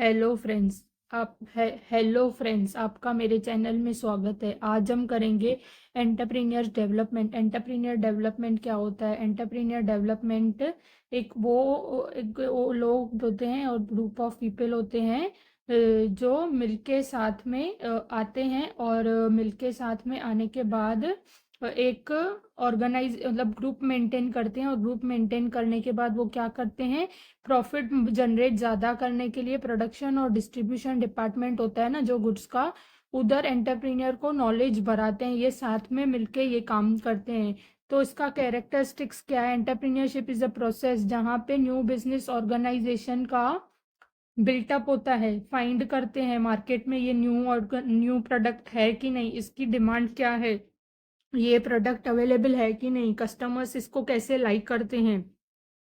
Hello friends. Hello friends, आपका मेरे channel में स्वागत है। आज हम करेंगे एंटरप्रेन्योर डेवलपमेंट। एंटरप्रेन्योर डेवलपमेंट क्या होता है? एंटरप्रेन्योर डेवलपमेंट एक वो लोग होते हैं और ग्रुप ऑफ पीपल होते हैं जो मिलके साथ में आते हैं और मिलके साथ में आने के बाद एक ऑर्गेनाइज मतलब ग्रुप मेंटेन करते हैं। और ग्रुप मेंटेन करने के बाद वो क्या करते हैं, प्रॉफिट जनरेट ज़्यादा करने के लिए प्रोडक्शन और डिस्ट्रीब्यूशन डिपार्टमेंट होता है ना जो गुड्स का, उधर एंटरप्रेन्योर को नॉलेज बढ़ाते हैं। ये साथ में मिलके ये काम करते हैं। तो इसका कैरेक्टरिस्टिक्स क्या है? एंटरप्रेन्योरशिप इज अ प्रोसेस जहाँ पे न्यू बिजनेस ऑर्गेनाइजेशन का बिल्टअप होता है। फाइंड करते हैं मार्केट में ये न्यू प्रोडक्ट है कि नहीं, इसकी डिमांड क्या है, ये प्रोडक्ट अवेलेबल है कि नहीं, कस्टमर्स इसको कैसे लाइक करते हैं।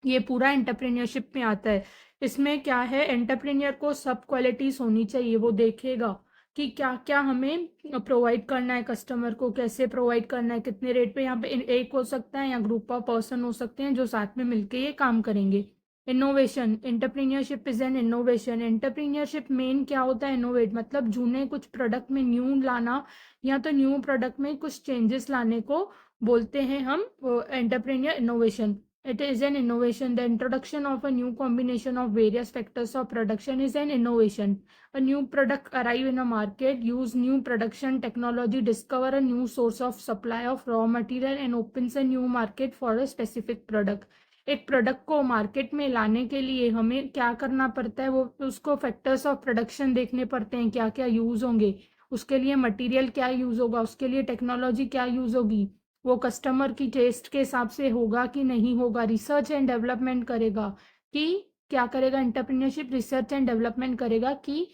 ये पूरा एंटरप्रेन्योरशिप में आता है। इसमें क्या है, एंटरप्रेन्योर को सब क्वालिटीज होनी चाहिए। वो देखेगा कि क्या क्या हमें प्रोवाइड करना है, कस्टमर को कैसे प्रोवाइड करना है, कितने रेट पे। यहाँ पे एक हो सकता है या ग्रुप ऑफ पर्सन हो सकते हैं जो साथ में मिलके ये काम करेंगे। Innovation, entrepreneurship is an innovation. Entrepreneurship main क्या होता है, इनोवेट मतलब जूने कुछ प्रोडक्ट में न्यू लाना या तो न्यू प्रोडक्ट में कुछ चेंजेस लाने को बोलते हैं हम entrepreneur innovation. It is an innovation. The introduction of a new combination of various factors of production is an innovation. A new product arrive in a market, use new production technology, discover a new source of supply of raw material and opens a new market for a specific product. एक product को market में लाने के लिए हमें क्या करना पड़ता है, वो उसको फैक्टर्स ऑफ प्रोडक्शन देखने पड़ते हैं, क्या क्या यूज होंगे, उसके लिए मटेरियल क्या यूज होगा, उसके लिए टेक्नोलॉजी क्या यूज होगी, वो कस्टमर की टेस्ट के हिसाब से होगा कि नहीं होगा। रिसर्च एंड डेवलपमेंट करेगा कि क्या करेगा, एंटरप्रेन्योरशिप रिसर्च एंड डेवलपमेंट करेगा कि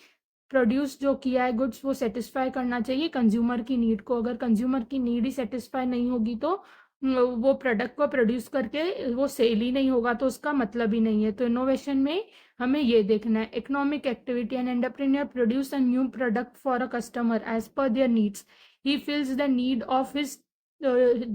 प्रोड्यूस जो किया है गुड्स वो सेटिस्फाई करना चाहिए कंज्यूमर की नीड को। अगर कंज्यूमर की नीड ही सेटिस्फाई नहीं होगी तो वो प्रोडक्ट को प्रोड्यूस करके वो सेल ही नहीं होगा, तो उसका मतलब ही नहीं है। तो इनोवेशन में हमें ये देखना है। Economic activity, and entrepreneur produce a new product for a customer as per their needs. he feels the need of his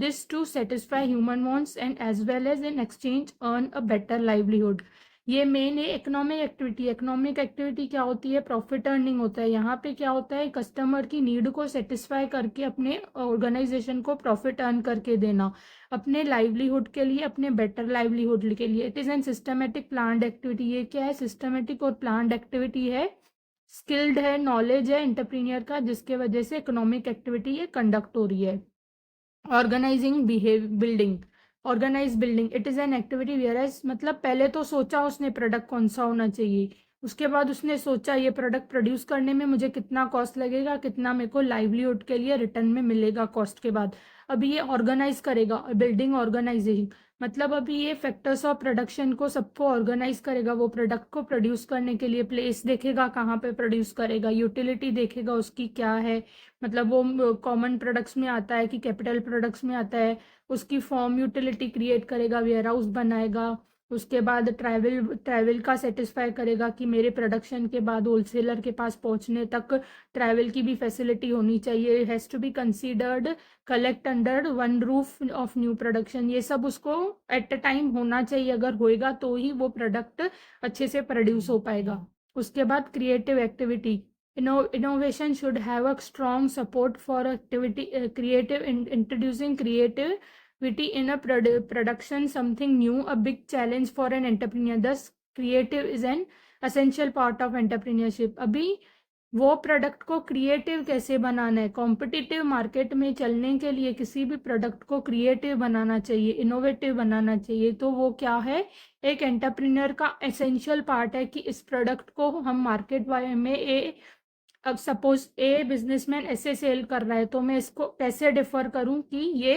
this to satisfy human wants and as well as in exchange earn a better livelihood। ये main है economic activity. Economic activity क्या होती है, profit earning होता है। यहाँ पे क्या होता है, कस्टमर की नीड को सेटिस्फाई करके अपने ऑर्गेनाइजेशन को प्रॉफिट अर्न करके देना अपने लाइवलीहुड के लिए, अपने बेटर लाइवलीहुड के लिए। It is N systematic planned activity. ये क्या है, सिस्टमेटिक और प्लान्ड एक्टिविटी है। स्किल्ड है, नॉलेज है एंटरप्रीनियर का, जिसके वजह से इकोनॉमिक एक्टिविटी ये कंडक्ट हो रही है। Organizing building, organize building it is an activity where मतलब पहले तो सोचा उसने प्रोडक्ट कौन सा होना चाहिए, उसके बाद उसने सोचा ये प्रोडक्ट प्रोड्यूस करने में मुझे कितना कॉस्ट लगेगा, कितना मेरे को लाइवलीहुड के लिए रिटर्न में मिलेगा कॉस्ट के बाद। अभी ये ऑर्गेनाइज करेगा, बिल्डिंग ऑर्गेनाइजेशन मतलब अभी ये फैक्टर्स ऑफ प्रोडक्शन को सबको ऑर्गेनाइज करेगा। वो प्रोडक्ट को प्रोड्यूस करने के लिए प्लेस देखेगा कहाँ पे प्रोड्यूस करेगा, यूटिलिटी देखेगा उसकी क्या है, मतलब वो कॉमन प्रोडक्ट्स में आता है कि कैपिटल प्रोडक्ट्स में आता है। उसकी फॉर्म यूटिलिटी क्रिएट करेगा, वेयर हाउस बनाएगा। उसके बाद ट्रैवल का सेटिस्फाई करेगा कि मेरे प्रोडक्शन के बाद होलसेलर के पास पहुंचने तक ट्रैवल की भी फैसिलिटी होनी चाहिए। Has to be considered collect under one roof of new production. ये सब उसको एट अ टाइम होना चाहिए। अगर होएगा तो ही वो प्रोडक्ट अच्छे से प्रोड्यूस हो पाएगा। उसके बाद creative activity, innovation should have a strong support for activity introducing creativity in a production something new, a big challenge for an entrepreneur. Thus creative is an essential part of entrepreneurship। अभी वो product को creative कैसे बनाना है, competitive market में चलने के लिए किसी भी प्रोडक्ट को क्रिएटिव बनाना चाहिए, इनोवेटिव बनाना चाहिए। तो वो क्या है, एक एंटरप्रेन्योर का एसेंशियल पार्ट है कि इस प्रोडक्ट को हम मार्केट में अब सपोज ए बिजनेसमैन ऐसे सेल कर रहा है तो मैं इसको कैसे डिफर करूं कि ये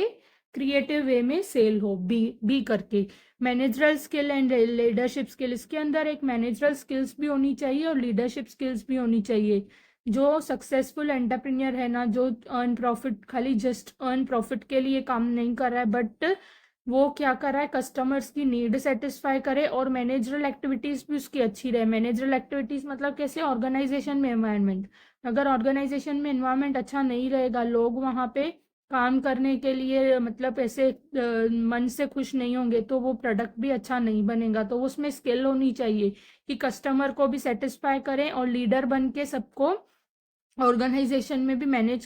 क्रिएटिव वे में सेल हो, बी करके। Managerial skill and leadership skill, इसके अंदर एक मैनेजरल स्किल्स भी होनी चाहिए और लीडरशिप स्किल्स भी होनी चाहिए। जो सक्सेसफुल एंटरप्रेन्योर है ना, जो अर्न प्रॉफिट, खाली जस्ट अर्न प्रॉफिट के लिए काम नहीं कर रहा है, बट वो क्या कर रहा है, कस्टमर्स की नीड सेटिस्फाई करे और मैनेजरल एक्टिविटीज भी उसकी अच्छी रहे। मैनेजरल एक्टिविटीज मतलब कैसे, ऑर्गेनाइजेशन में एनवायरनमेंट, अगर ऑर्गेनाइजेशन में एनवायरनमेंट अच्छा नहीं रहेगा, लोग वहाँ पे काम करने के लिए मतलब ऐसे मन से खुश नहीं होंगे तो वो प्रोडक्ट भी अच्छा नहीं बनेगा। तो उसमें स्किल होनी चाहिए कि कस्टमर को भी सेटिस्फाई करें और लीडर बन के सबको ऑर्गेनाइजेशन में भी मैनेज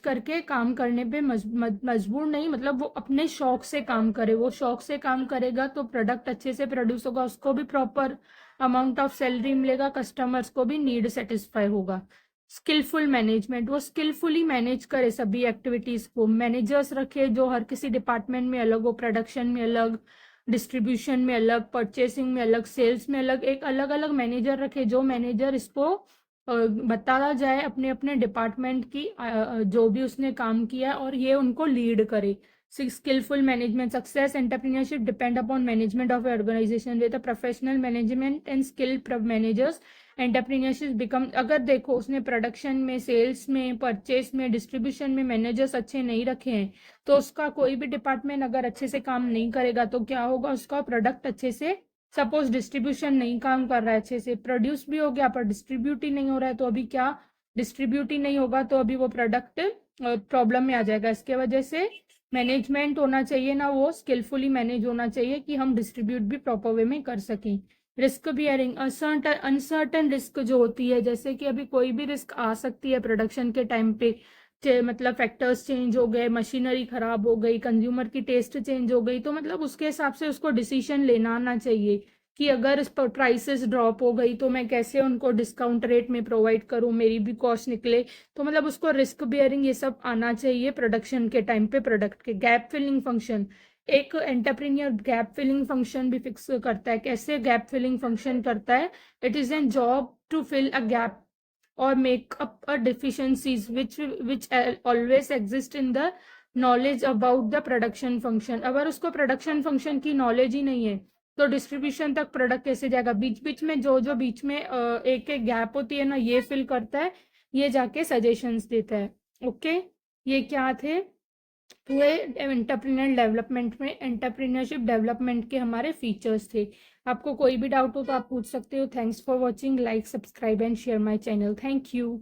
करके काम करने पे मजबूर नहीं, मतलब वो अपने शौक से काम करे। वो शौक से काम करेगा तो प्रोडक्ट अच्छे से प्रोड्यूस होगा, उसको भी प्रॉपर अमाउंट ऑफ सैलरी मिलेगा, कस्टमर्स को भी नीड सेटिस्फाई होगा। स्किलफुल मैनेजमेंट, वो स्किलफुली मैनेज करे सभी एक्टिविटीज को। मैनेजर्स रखे जो हर किसी डिपार्टमेंट में अलग हो, प्रोडक्शन में अलग, डिस्ट्रीब्यूशन में अलग, परचेसिंग में अलग, सेल्स में अलग, एक अलग अलग मैनेजर रखे। जो मैनेजर इसको बताया जाए अपने अपने डिपार्टमेंट की जो भी उसने काम किया और ये उनको लीड करे। Skillful management, success entrepreneurship depend upon management of organization with professional management and skilled managers entrepreneurship become. अगर देखो उसने प्रोडक्शन में, सेल्स में, परचेस में, डिस्ट्रीब्यूशन में मैनेजर्स अच्छे नहीं रखे हैं तो उसका कोई भी डिपार्टमेंट अगर अच्छे से काम नहीं करेगा तो क्या होगा, उसका प्रोडक्ट अच्छे से, सपोज डिस्ट्रीब्यूशन नहीं काम कर रहा है अच्छे से, प्रोड्यूस भी हो गया पर डिस्ट्रीब्यूट ही नहीं हो रहा है, तो अभी क्या, डिस्ट्रीब्यूट ही नहीं होगा तो अभी वो प्रोडक्ट प्रॉब्लम में आ जाएगा। इसके वजह से मैनेजमेंट होना चाहिए ना, वो स्किलफुली मैनेज होना चाहिए कि हम डिस्ट्रीब्यूट भी प्रॉपर वे में कर सकें। रिस्क बियरिंग, अनसर्टन रिस्क जो होती है, जैसे कि अभी कोई भी रिस्क आ सकती है प्रोडक्शन के टाइम पे, मतलब फैक्टर्स चेंज हो गए, मशीनरी खराब हो गई, कंज्यूमर की टेस्ट चेंज हो गई, तो मतलब उसके हिसाब से उसको डिसीजन लेना आना चाहिए कि अगर इस पर प्राइसेस ड्रॉप हो गई तो मैं कैसे उनको डिस्काउंट रेट में प्रोवाइड करूं, मेरी भी कॉस्ट निकले। तो मतलब उसको रिस्क बियरिंग ये सब आना चाहिए प्रोडक्शन के टाइम पे। प्रोडक्ट के गैप फिलिंग फंक्शन, एक एंटरप्रेन्योर गैप फिलिंग फंक्शन भी फिक्स करता है। कैसे गैप फिलिंग फंक्शन करता है, it is an job to fill a gap or make up a deficiencies which always exist in the knowledge about the production function। अगर उसको production function की knowledge ही नहीं है तो डिस्ट्रीब्यूशन तक प्रोडक्ट कैसे जाएगा। बीच बीच में जो जो बीच में एक एक गैप होती है ना, ये फिल करता है, ये जाके सजेशंस देता है। ओके, ये क्या थे पूरे एंटरप्रेन्योर डेवलपमेंट में, एंटरप्रेन्योरशिप डेवलपमेंट के हमारे फीचर्स थे। आपको कोई भी डाउट हो तो आप पूछ सकते हो। Thanks for watching, like, subscribe and share my channel. Thank you.